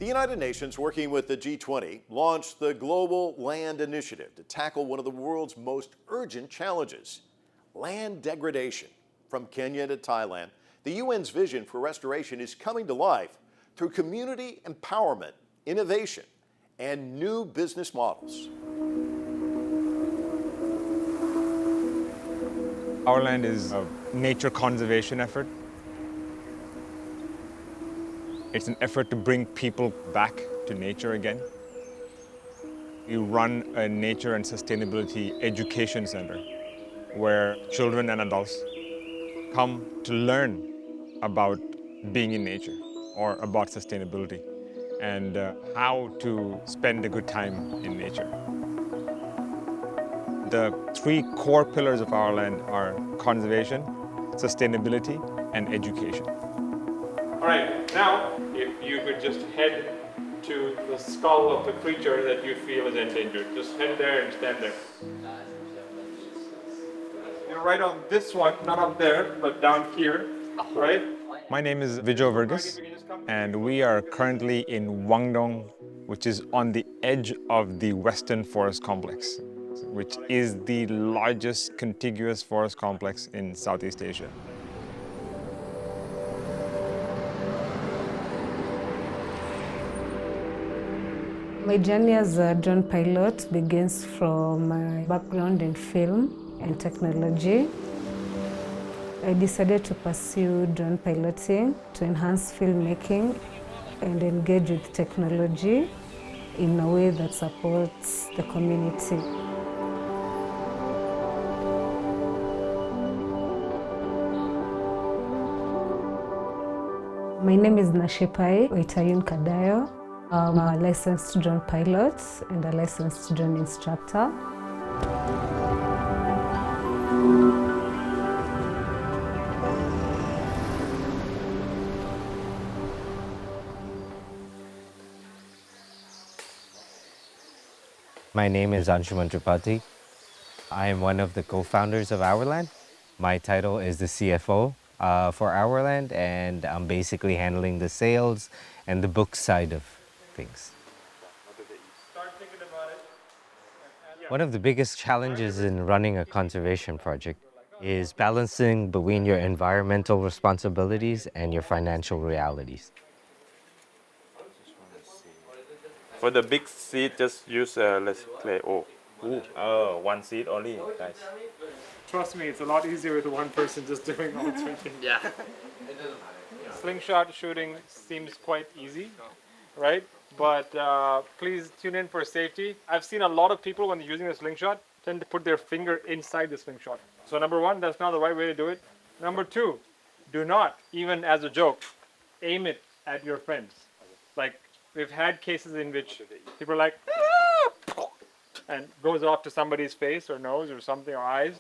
The United Nations, working with the G20, launched the Global Land Initiative to tackle one of the world's most urgent challenges, land degradation. From Kenya to Thailand, the UN's vision for restoration is coming to life through community empowerment, innovation, and new business models. OurLand is a nature conservation effort. It's an effort to bring people back to nature again. We run a nature and sustainability education center where children and adults come to learn about being in nature or about sustainability and how to spend a good time in nature. The three core pillars of OurLand are conservation, sustainability, and education. All right, now if you could just head to the skull of the creature that you feel is endangered. Just head there and stand there. You're right on this one, not up there, but down here, right? My name is Vijo Vergas, and we are currently in Wangdong, which is on the edge of the Western Forest Complex, which is the largest contiguous forest complex in Southeast Asia. My journey as a drone pilot begins from my background in film and technology. I decided to pursue drone piloting to enhance filmmaking and engage with technology in a way that supports the community. My name is Nashipai Oitayun Kadayo. I'm a licensed drone pilot and a licensed drone instructor. My name is Anshuman Tripathi. I am one of the co-founders of OurLand. My title is the CFO for OurLand, and I'm basically handling the sales and the book side of things. One of the biggest challenges in running a conservation project is balancing between your environmental responsibilities and your financial realities. For the big seed, just use less clay. Oh, one seed only, guys. Trust me, it's a lot easier with one person just doing all three things. Yeah. Slingshot shooting seems quite easy, right? But please tune in for safety. I've seen a lot of people when they're using the slingshot tend to put their finger inside the slingshot. So number one, that's not the right way to do it. Number two, do not, even as a joke, aim it at your friends. Like, we've had cases in which people are like, ah! And goes off to somebody's face or nose or something, or eyes.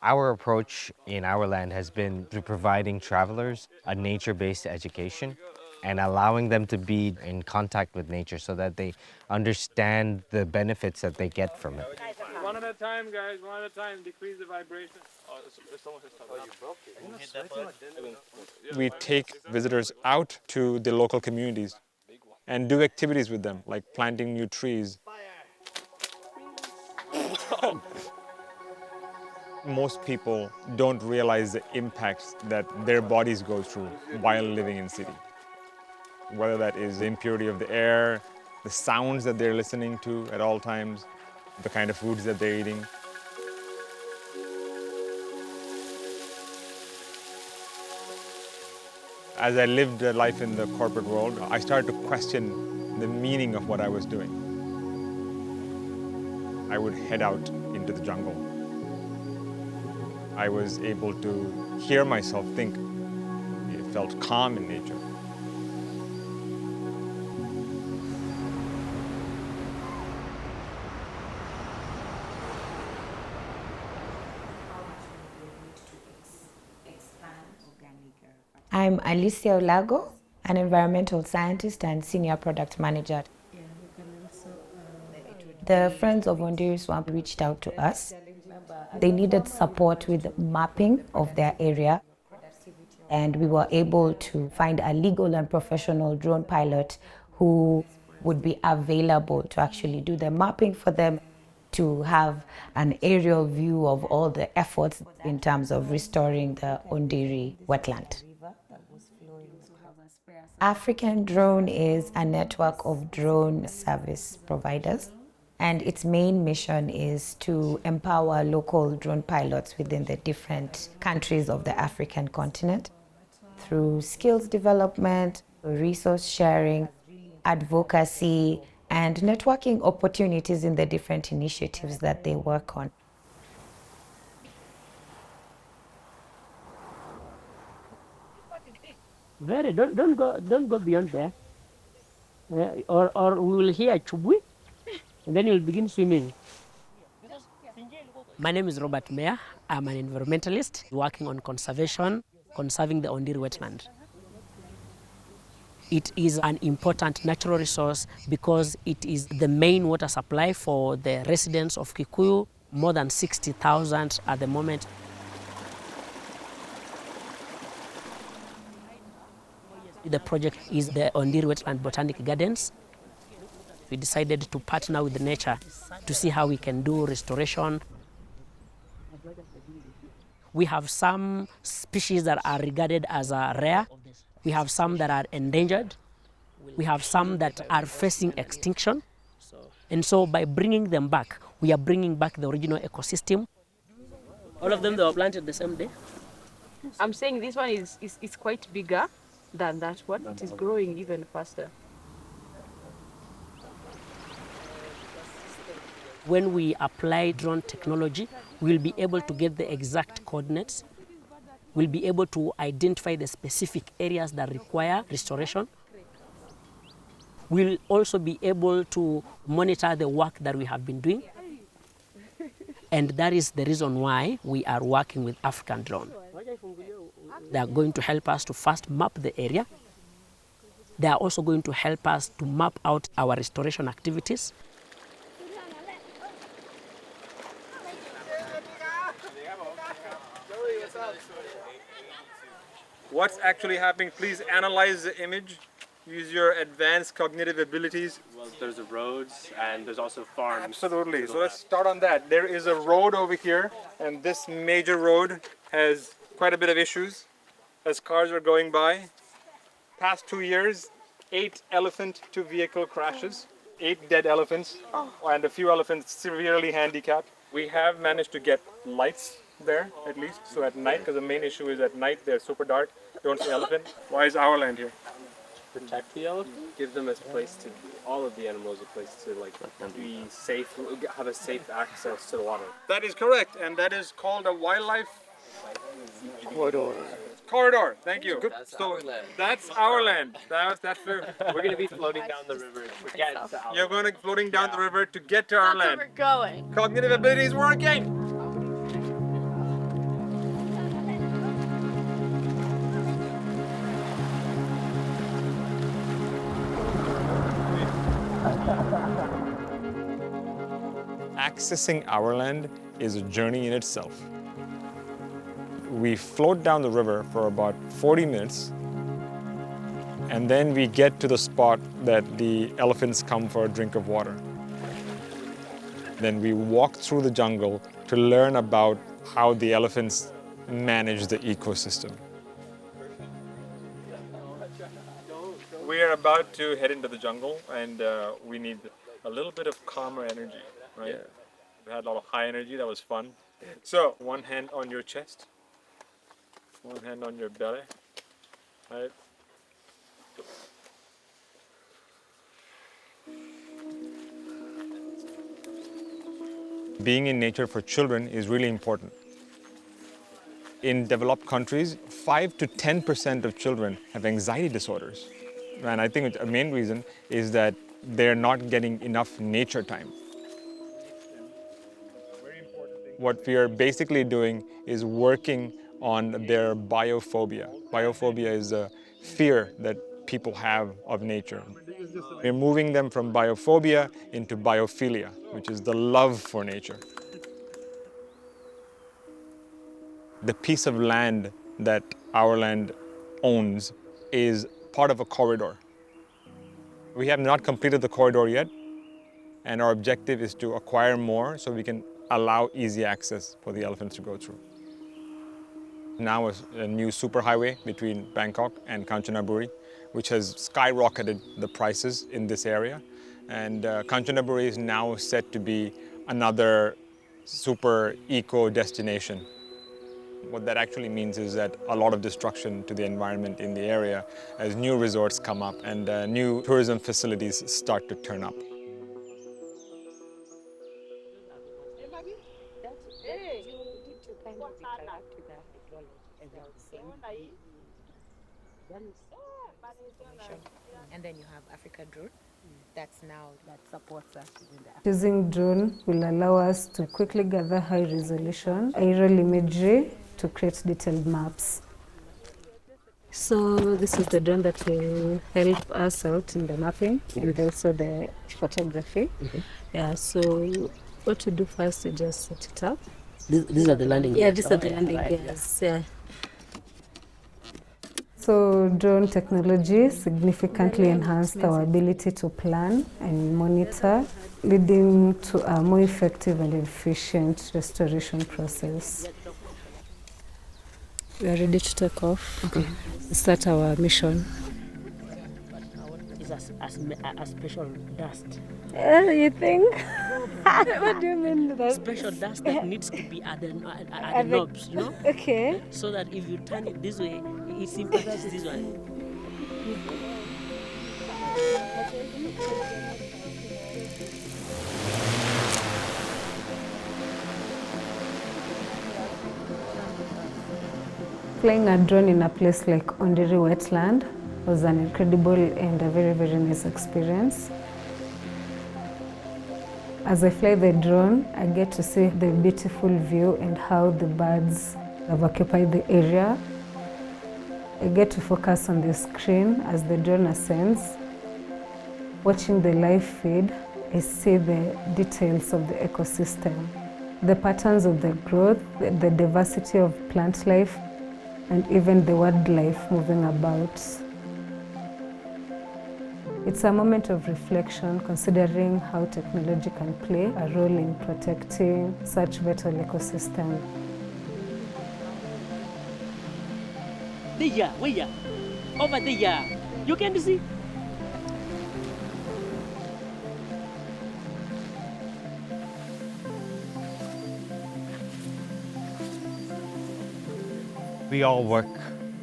Our approach in OurLand has been through providing travelers a nature-based education and allowing them to be in contact with nature so that they understand the benefits that they get from it. One at a time, guys, one at a time. Decrease the vibration. We take visitors out to the local communities and do activities with them, like planting new trees. Most people don't realize the impacts that their bodies go through while living in city. Whether that is the impurity of the air, the sounds that they're listening to at all times, the kind of foods that they're eating. As I lived a life in the corporate world, I started to question the meaning of what I was doing. I would head out into the jungle. I was able to hear myself think. It felt calm in nature. I'm Alicia Olago, an environmental scientist and senior product manager. The Friends of Ondiri Swamp reached out to us. They needed support with mapping of their area. And we were able to find a legal and professional drone pilot who would be available to actually do the mapping for them, to have an aerial view of all the efforts in terms of restoring the Ondiri wetland. AfricanDRONE is a network of drone service providers, and its main mission is to empower local drone pilots within the different countries of the African continent through skills development, resource sharing, advocacy, and networking opportunities in the different initiatives that they work on. Don't go beyond there, or we will hear chubwi, and then you'll begin swimming. My name is Robert Mayer. I'm an environmentalist working on conserving the Ondiri wetland. It is an important natural resource because it is the main water supply for the residents of Kikuyu, more than 60,000 at the moment. The project is the Ondiri Wetland Botanic Gardens. We decided to partner with nature to see how we can do restoration. We have some species that are regarded as rare. We have some that are endangered. We have some that are facing extinction. And so by bringing them back, we are bringing back the original ecosystem. All of them, they were planted the same day. I'm saying this one is quite bigger than that one. It is growing even faster. When we apply drone technology, we'll be able to get the exact coordinates. We'll be able to identify the specific areas that require restoration. We'll also be able to monitor the work that we have been doing. And that is the reason why we are working with AfricanDRONE. They are going to help us to first map the area. They are also going to help us to map out our restoration activities. What's actually happening? Please analyze the image. Use your advanced cognitive abilities. Well, there's the roads and there's also farms. Absolutely. So let's start on that. There is a road over here, and this major road has quite a bit of issues as cars are going by. Past 2 years, 8 elephant to vehicle crashes, 8 dead elephants, and a few elephants severely handicapped. We have managed to get lights there, at least, so at night, because the main issue is at night they're super dark, don't see elephant. Why is OurLand here? Protect the elephant, give them a place to, all of the animals a place to be safe, have a safe access to the water. That is correct, and that is called a wildlife corridor. Thank you. That's OurLand. That's We're going to be floating down the river to get to our You're going to floating down the river to get to our land. That's where we're going. Cognitive abilities working. Accessing OurLand is a journey in itself. We float down the river for about 40 minutes, and then we get to the spot that the elephants come for a drink of water. Then we walk through the jungle to learn about how the elephants manage the ecosystem. We are about to head into the jungle, and we need a little bit of calmer energy, right? Yeah. We had a lot of high energy, that was fun. So, one hand on your chest, one hand on your belly, right? Being in nature for children is really important. In developed countries, 5 to 10% of children have anxiety disorders. And I think a main reason is that they're not getting enough nature time. What we are basically doing is working on their biophobia. Biophobia is a fear that people have of nature. We're moving them from biophobia into biophilia, which is the love for nature. The piece of land that OurLand owns is part of a corridor. We have not completed the corridor yet, and our objective is to acquire more so we can allow easy access for the elephants to go through. Now is a new superhighway between Bangkok and Kanchanaburi, which has skyrocketed the prices in this area. And Kanchanaburi is now set to be another super eco destination. What that actually means is that a lot of destruction to the environment in the area as new resorts come up and new tourism facilities start to turn up. And then you have AfricanDRONE. That supports us in that. Using drone will allow us to quickly gather high resolution aerial imagery to create detailed maps. So this is the drone that will help us out in the mapping and also the photography. Yeah, so what we do first is just set it up. These are the landing gears. Yeah, these are the landing gears. Yeah. So drone technology significantly enhanced our ability to plan and monitor, leading to a more effective and efficient restoration process. We are ready to take off. Okay. Start our mission. It's a special dust. You think? What do you mean? That? Special dust that needs to be at the knobs, you know? Okay. So that if you turn it this way, it impacts this one. Flying a drone in a place like Ondiri wetland was an incredible and a very, very nice experience. As I fly the drone, I get to see the beautiful view and how the birds have occupied the area. I get to focus on the screen as the drone ascends. Watching the live feed, I see the details of the ecosystem, the patterns of the growth, the diversity of plant life, and even the wildlife moving about. It's a moment of reflection, considering how technology can play a role in protecting such vital ecosystem. There, where? Over there. You can see. We all work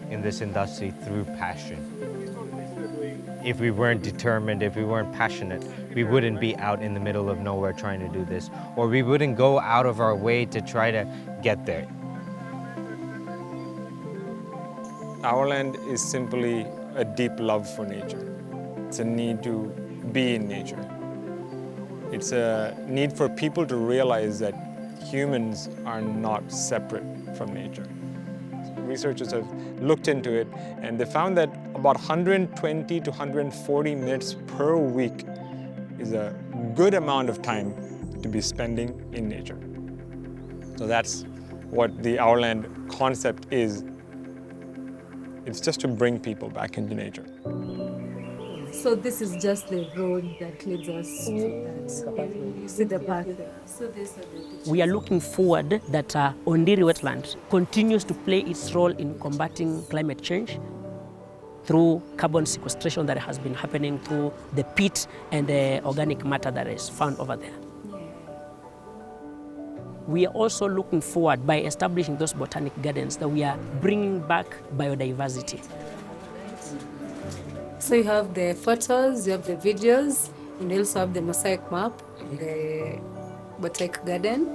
in this industry through passion. If we weren't determined, if we weren't passionate, we wouldn't be out in the middle of nowhere trying to do this, or we wouldn't go out of our way to try to get there. OurLand is simply a deep love for nature. It's a need to be in nature. It's a need for people to realize that humans are not separate from nature. Researchers have looked into it, and they found that about 120 to 140 minutes per week is a good amount of time to be spending in nature. So that's what the OurLand concept is. It's just to bring people back into nature. So this is just the road that leads us to that. You see the path there. So these are the pictures. We are looking forward that Ondiri wetland continues to play its role in combating climate change through carbon sequestration that has been happening through the peat and the organic matter that is found over there. We are also looking forward by establishing those botanic gardens that we are bringing back biodiversity. So you have the photos, you have the videos, and you also have the mosaic map, the botanic garden.